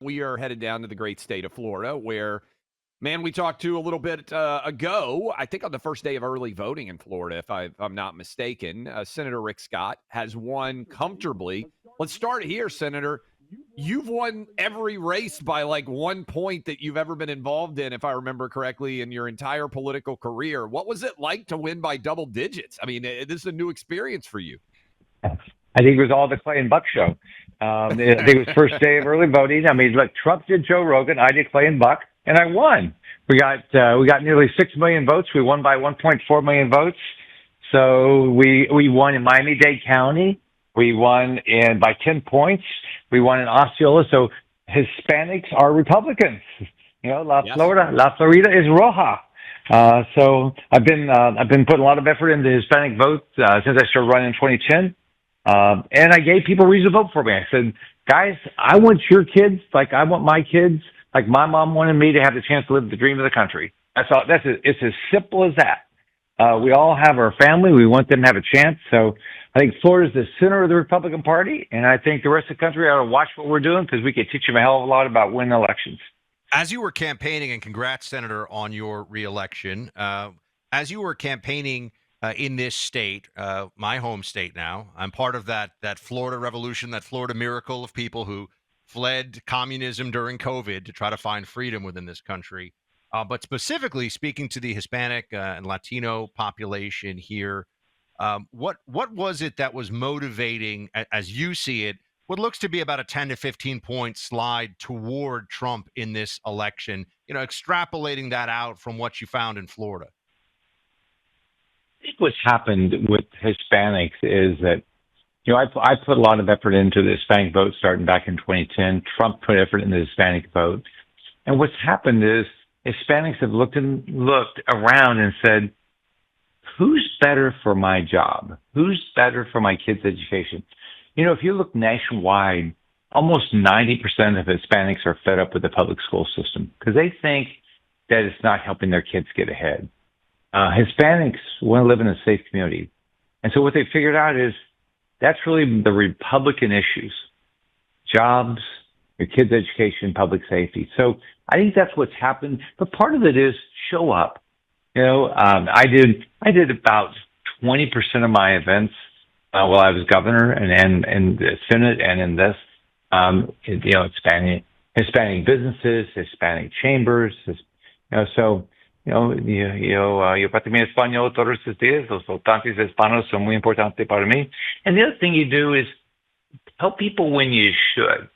We are headed down to the great state of Florida, where, man, we talked to a little bit ago, I think on the first day of early voting in Florida, if I'm not mistaken, Senator Rick Scott has won comfortably. Let's start here, Senator. You've won every race by like 1 point that you've ever been involved in, if I remember correctly, in your entire political career. What was it like to win by double digits? I mean, this is a new experience for you. I think it was all the Clay and Buck show. I think it was first day of early voting. I mean, look, Trump did Joe Rogan, I did Clay and Buck, and I won. We got nearly 6 million votes. We won by 1.4 million votes. So we won in Miami-Dade County. We won in by 10 points. We won in Osceola. So Hispanics are Republicans. You know, Yes. La Florida is Roja. So I've been putting a lot of effort into Hispanic votes since I started running in 2010. And I gave people reason to vote for me. I said, guys, I want your kids like I want my kids, like my mom wanted me to have the chance to live the dream of the country. That's all. It's as simple as that. We all have our family. We want them to have a chance. So I think Florida's the center of the Republican Party, and I think the rest of the country ought to watch what we're doing because we could teach them a hell of a lot about winning elections. As you were campaigning, and congrats, Senator, on your reelection. As you were campaigning in this state, my home state now, I'm part of that Florida revolution, that Florida miracle of people who fled communism during COVID to try to find freedom within this country. But specifically speaking to the Hispanic and Latino population here, what was it that was motivating, as you see it, what looks to be about a 10 to 15 point slide toward Trump in this election, extrapolating that out from what you found in Florida? I think what's happened with Hispanics is that, I put a lot of effort into the Hispanic vote starting back in 2010. Trump put effort into the Hispanic vote. And what's happened is Hispanics have looked around and said, who's better for my job? Who's better for my kids' education? If you look nationwide, almost 90% of Hispanics are fed up with the public school system because they think that it's not helping their kids get ahead. Hispanics want to live in a safe community. And so what they figured out is that's really the Republican issues, jobs, your kids' education, public safety. So I think that's what's happened. But part of it is show up. I did about 20% of my events while I was governor and in the Senate and in this, Hispanic businesses, Hispanic chambers, so yo practico mi español todos estos días. Los votantes hispanos son muy importantes para mí. And the other thing you do is tell people when you should.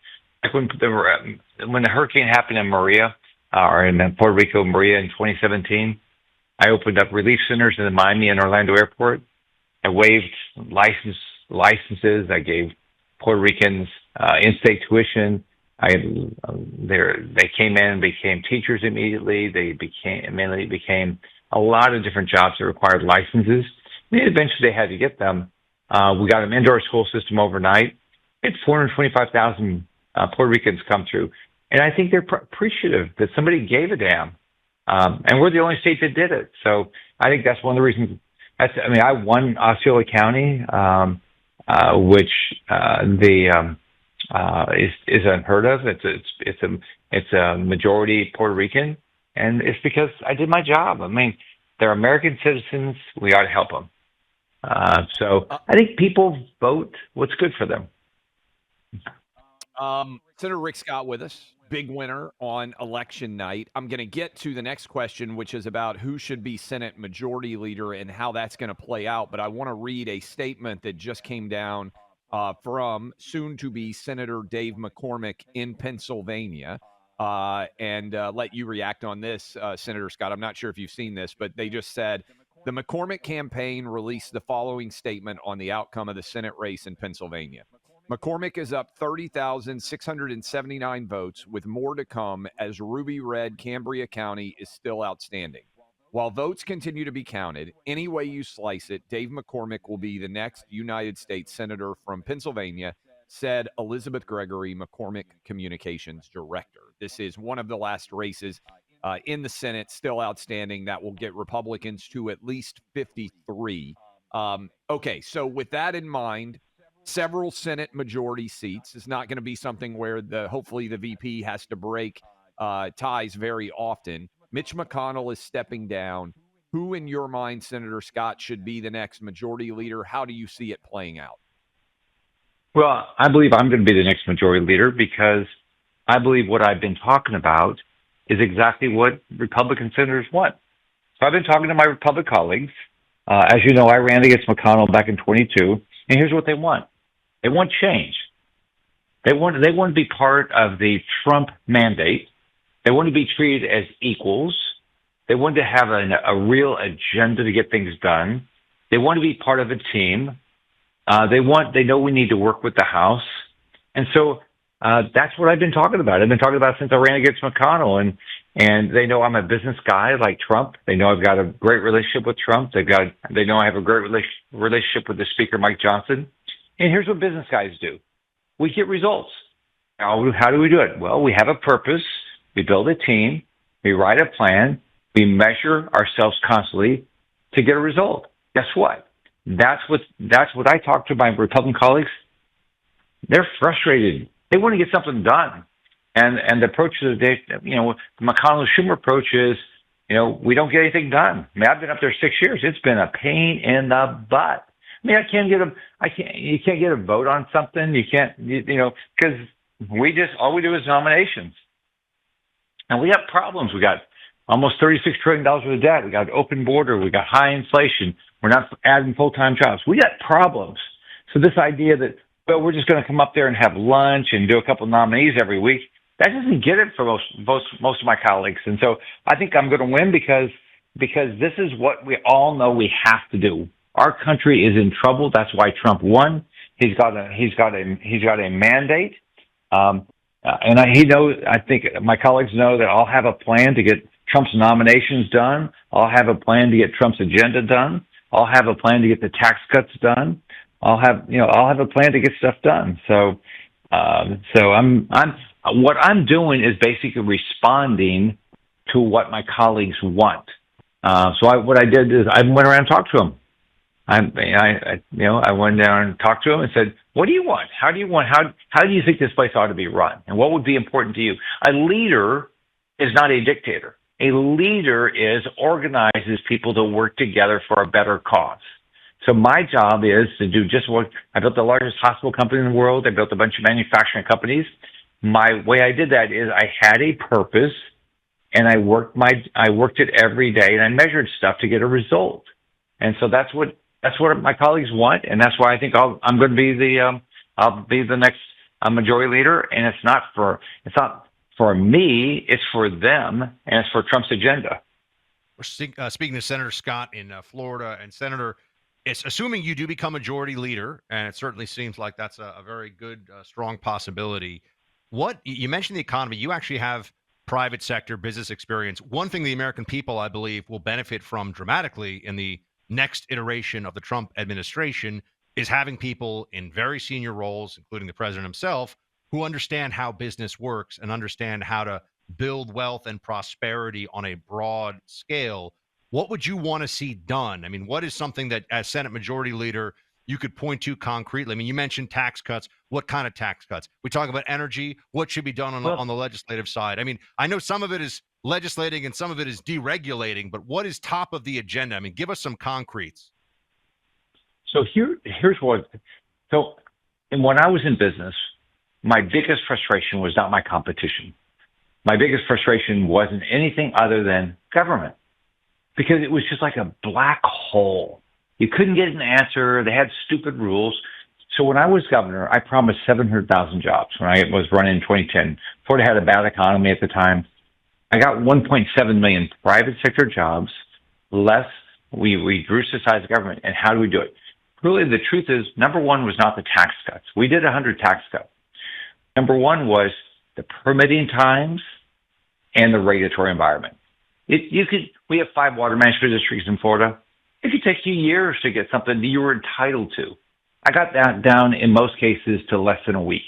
Like when the hurricane happened in Maria, or in Puerto Rico, Maria in 2017, I opened up relief centers in the Miami and Orlando airport. I waived licenses. I gave Puerto Ricans in-state tuition. They came in and became teachers immediately. They immediately became a lot of different jobs that required licenses. I mean, eventually they had to get them. We got them into our school system overnight. We had 425,000 Puerto Ricans come through. And I think they're appreciative that somebody gave a damn. And we're the only state that did it. So I think that's one of the reasons. I won Osceola County, which is unheard of. It's a majority Puerto Rican, and it's because I did my job. I mean, they're American citizens. We ought to help them. So I think people vote what's good for them. Senator Rick Scott with us, big winner on election night. I'm going to get to the next question, which is about who should be Senate Majority Leader and how that's going to play out. But I want to read a statement that just came down from soon-to-be Senator Dave McCormick in Pennsylvania, and let you react on this, Senator Scott. I'm not sure if you've seen this, but they just said, the McCormick campaign released the following statement on the outcome of the Senate race in Pennsylvania. McCormick is up 30,679 votes, with more to come as Ruby Red Cambria County is still outstanding. While votes continue to be counted, any way you slice it, Dave McCormick will be the next United States Senator from Pennsylvania, said Elizabeth Gregory, McCormick Communications Director. This is one of the last races in the Senate, still outstanding, that will get Republicans to at least 53. Okay, so with that in mind, several Senate majority seats. It's not going to be something where hopefully the VP has to break ties very often. Mitch McConnell is stepping down. Who, in your mind, Senator Scott, should be the next majority leader? How do you see it playing out? Well, I believe I'm going to be the next majority leader because I believe what I've been talking about is exactly what Republican senators want. So I've been talking to my Republican colleagues. As you know, I ran against McConnell back in 22, and here's what they want. They want change. They want to be part of the Trump mandate. They want to be treated as equals. They want to have a real agenda to get things done. They want to be part of a team. They know we need to work with the House. And so that's what I've been talking about. I've been talking about since I ran against McConnell, and they know I'm a business guy like Trump. They know I've got a great relationship with Trump. They know I have a great relationship with the Speaker, Mike Johnson. And here's what business guys do. We get results. How do we do it? Well, we have a purpose. We build a team. We write a plan. We measure ourselves constantly to get a result. Guess what? That's what I talk to my Republican colleagues. They're frustrated. They want to get something done. And the approach to the McConnell-Schumer approach is, we don't get anything done. I mean, I've been up there 6 years. It's been a pain in the butt. I mean, you can't get a vote on something. You can't, because all we do is nominations. And we have problems. We got almost $36 trillion worth of debt. We got open border. We got high inflation. We're not adding full-time jobs. We got problems. So this idea that, we're just going to come up there and have lunch and do a couple of nominees every week, that doesn't get it for most of my colleagues. And so I think I'm going to win because this is what we all know we have to do. Our country is in trouble. That's why Trump won. He's got a mandate. I think my colleagues know that I'll have a plan to get Trump's nominations done. I'll have a plan to get Trump's agenda done. I'll have a plan to get the tax cuts done. I'll have a plan to get stuff done. So what I'm doing is basically responding to what my colleagues want. What I did is I went around and talked to them. I went down and talked to them and said, "What do you want? How do you think this place ought to be run? And what would be important to you?" A leader is not a dictator. A leader organizes people to work together for a better cause. So my job is to do just what I built the largest hospital company in the world. I built a bunch of manufacturing companies. My way I did that is I had a purpose, and I worked it every day, and I measured stuff to get a result. And so that's what my colleagues want, and that's why I think I'm going to be I'll be the next majority leader. And it's not for me, it's for them, and it's for Trump's agenda. We're speaking to Senator Scott in Florida, and Senator, it's assuming you do become majority leader, and it certainly seems like that's a very good, strong possibility. What you mentioned the economy, you actually have private sector business experience. One thing the American people, I believe, will benefit from dramatically in the next iteration of the Trump administration is having people in very senior roles, including the president himself, who understand how business works and understand how to build wealth and prosperity on a broad scale. What would you want to see done? I mean, what is something that as Senate Majority Leader you could point to concretely? I mean, you mentioned tax cuts. What kind of tax cuts? We talk about energy. What should be done on the legislative side? I mean, I know some of it is legislating and some of it is deregulating, but what is top of the agenda? I mean, give us some concretes. So here's what. So, and when I was in business, my biggest frustration was not my competition. My biggest frustration wasn't anything other than government, because it was just like a black hole. You couldn't get an answer. They had stupid rules. So when I was governor, I promised 700,000 jobs when I was running in 2010. Florida had a bad economy at the time. I got 1.7 million private sector jobs, less we reduced the size of government. And how do we do it? Really, the truth is, number one was not the tax cuts. We did 100 tax cuts. Number one was the permitting times and the regulatory environment. We have 5 water management districts in Florida. It could take you years to get something that you were entitled to. I got that down in most cases to less than a week.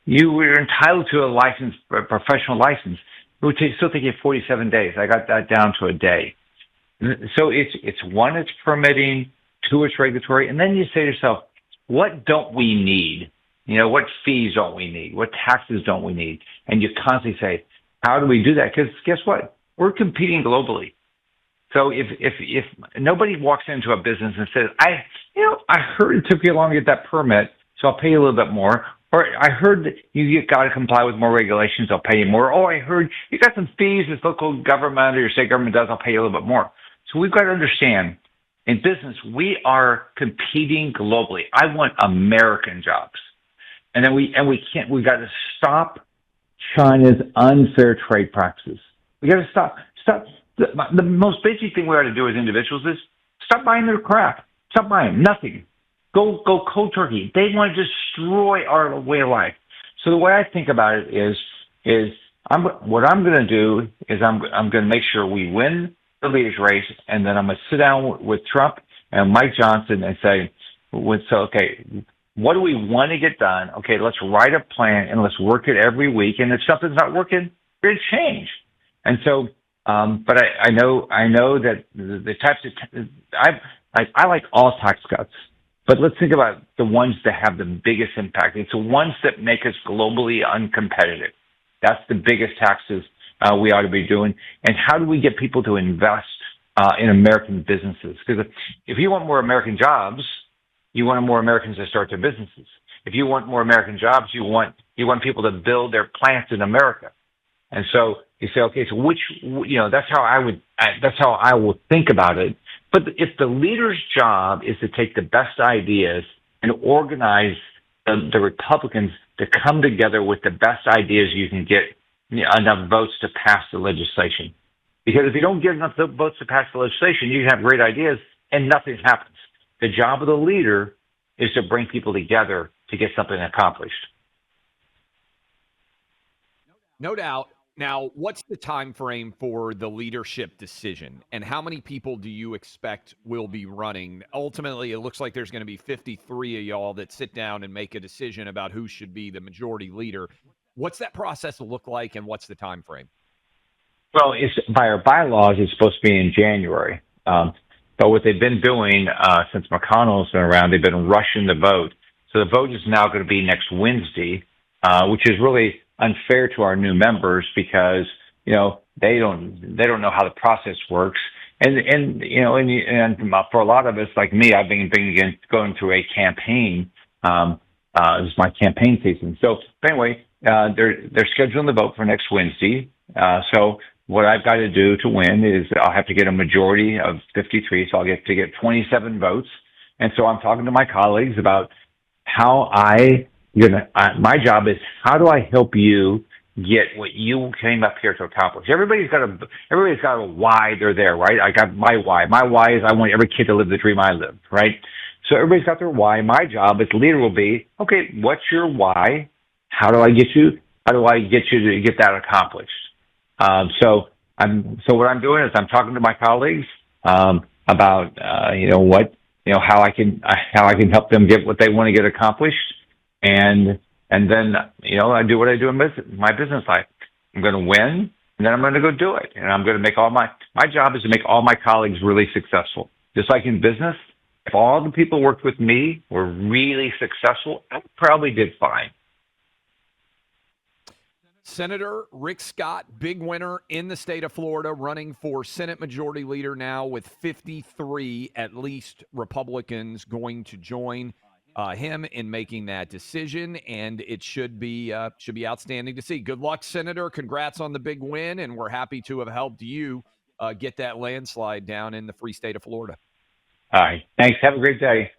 You were entitled to a professional license. It would still take you 47 days. I got that down to a day. So it's one, it's permitting, two, it's regulatory, and then you say to yourself, what don't we need? What fees don't we need? What taxes don't we need? And you constantly say, how do we do that? Because guess what? We're competing globally. So if nobody walks into a business and says, I heard it took you long to get that permit, so I'll pay you a little bit more. Or I heard that you got to comply with more regulations, I'll pay you more. Oh, I heard you got some fees this local government or your state government does, I'll pay you a little bit more. So we've got to understand, in business, we are competing globally. I want American jobs. And then we've got to stop China's unfair trade practices. We got to stop. The most basic thing we ought to do as individuals is stop buying their crap. Stop buying nothing. Go cold turkey. They want to destroy our way of life. So the way I think about it is what I'm going to do is I'm going to make sure we win the leaders race, and then I'm going to sit down with Trump and Mike Johnson and say, okay, what do we want to get done? Okay, let's write a plan and let's work it every week. And if something's not working, we're going to change. And so, but I know that the types of I like all tax cuts, but let's think about the ones that have the biggest impact. It's the ones that make us globally uncompetitive. That's the biggest taxes we ought to be doing. And how do we get people to invest in American businesses? Because if you want more American jobs, you want more Americans to start their businesses. If you want more American jobs, you want people to build their plants in America. And so you say, okay, so that's how I would think about it. But if the leader's job is to take the best ideas and organize the Republicans to come together with the best ideas, you can get enough votes to pass the legislation. Because if you don't get enough votes to pass the legislation, you can have great ideas and nothing happens. The job of the leader is to bring people together to get something accomplished. No doubt. Now, what's the time frame for the leadership decision, and how many people do you expect will be running? Ultimately, it looks like there's going to be 53 of y'all that sit down and make a decision about who should be the majority leader. What's that process look like, and what's the time frame? Well, it's by our bylaws, it's supposed to be in January. But what they've been doing since McConnell's been around, they've been rushing the vote. So the vote is now going to be next Wednesday, which is really unfair to our new members because they don't know how the process works. And for a lot of us like me, I've been going through a campaign. This is my campaign season. So anyway, they're scheduling the vote for next Wednesday. So what I've got to do to win is I'll have to get a majority of 53. So I'll get 27 votes. And so I'm talking to my colleagues about how my job is, how do I help you get what you came up here to accomplish? Everybody's got a why they're there, right? I got my why. My why is I want every kid to live the dream I lived, right? So everybody's got their why. My job as leader will be, okay, what's your why? How do I get you to get that accomplished? So what I'm doing is I'm talking to my colleagues about how I can help them get what they want to get accomplished, and then I do what I do in my business life. I'm going to win, and then I'm going to go do it, and I'm going to make my job is to make all my colleagues really successful. Just like in business, if all the people who worked with me were really successful, I probably did fine. Senator Rick Scott, big winner in the state of Florida, running for Senate Majority Leader now with 53, at least, Republicans going to join him in making that decision, and it should be outstanding to see. Good luck, Senator. Congrats on the big win, and we're happy to have helped you get that landslide down in the free state of Florida. All right. Thanks. Have a great day.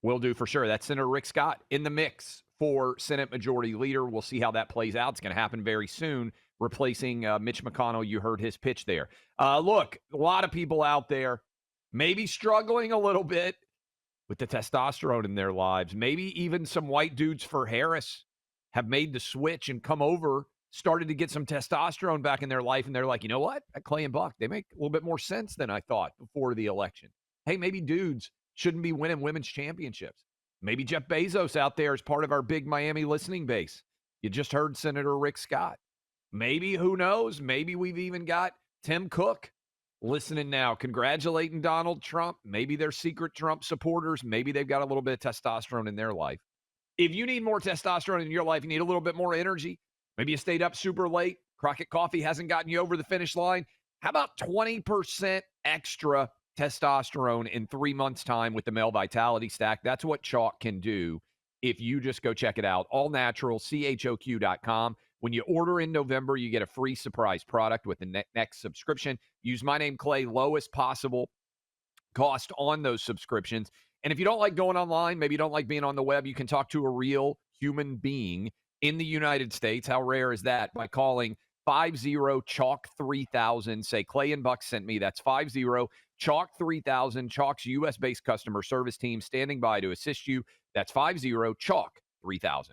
Will do for sure. That's Senator Rick Scott in the mix for Senate Majority Leader. We'll see how that plays out. It's going to happen very soon, replacing Mitch McConnell. You heard his pitch there. Look, a lot of people out there maybe struggling a little bit with the testosterone in their lives. Maybe even some white dudes for Harris have made the switch and come over, started to get some testosterone back in their life, and they're like, you know what? At Clay and Buck, they make a little bit more sense than I thought before the election. Hey, maybe dudes shouldn't be winning women's championships. Maybe Jeff Bezos out there is part of our big Miami listening base. You just heard Senator Rick Scott. Maybe, who knows? Maybe we've even got Tim Cook listening now, congratulating Donald Trump. Maybe they're secret Trump supporters. Maybe they've got a little bit of testosterone in their life. If you need more testosterone in your life, you need a little bit more energy. Maybe you stayed up super late. Crockett Coffee hasn't gotten you over the finish line. How about 20% extra testosterone in 3 months' time with the Male Vitality Stack? That's what Chalk can do if you just go check it out. All natural, CHOQ.com. When you order in November, you get a free surprise product with the next subscription. Use my name, Clay, lowest possible cost on those subscriptions. And if you don't like going online, maybe you don't like being on the web, you can talk to a real human being in the United States. How rare is that? By calling 50-CHALK-3000. Say Clay and Buck sent me. That's 50-CHALK-3000. Chalk's U.S.-based customer service team standing by to assist you. That's 50-CHALK-3000.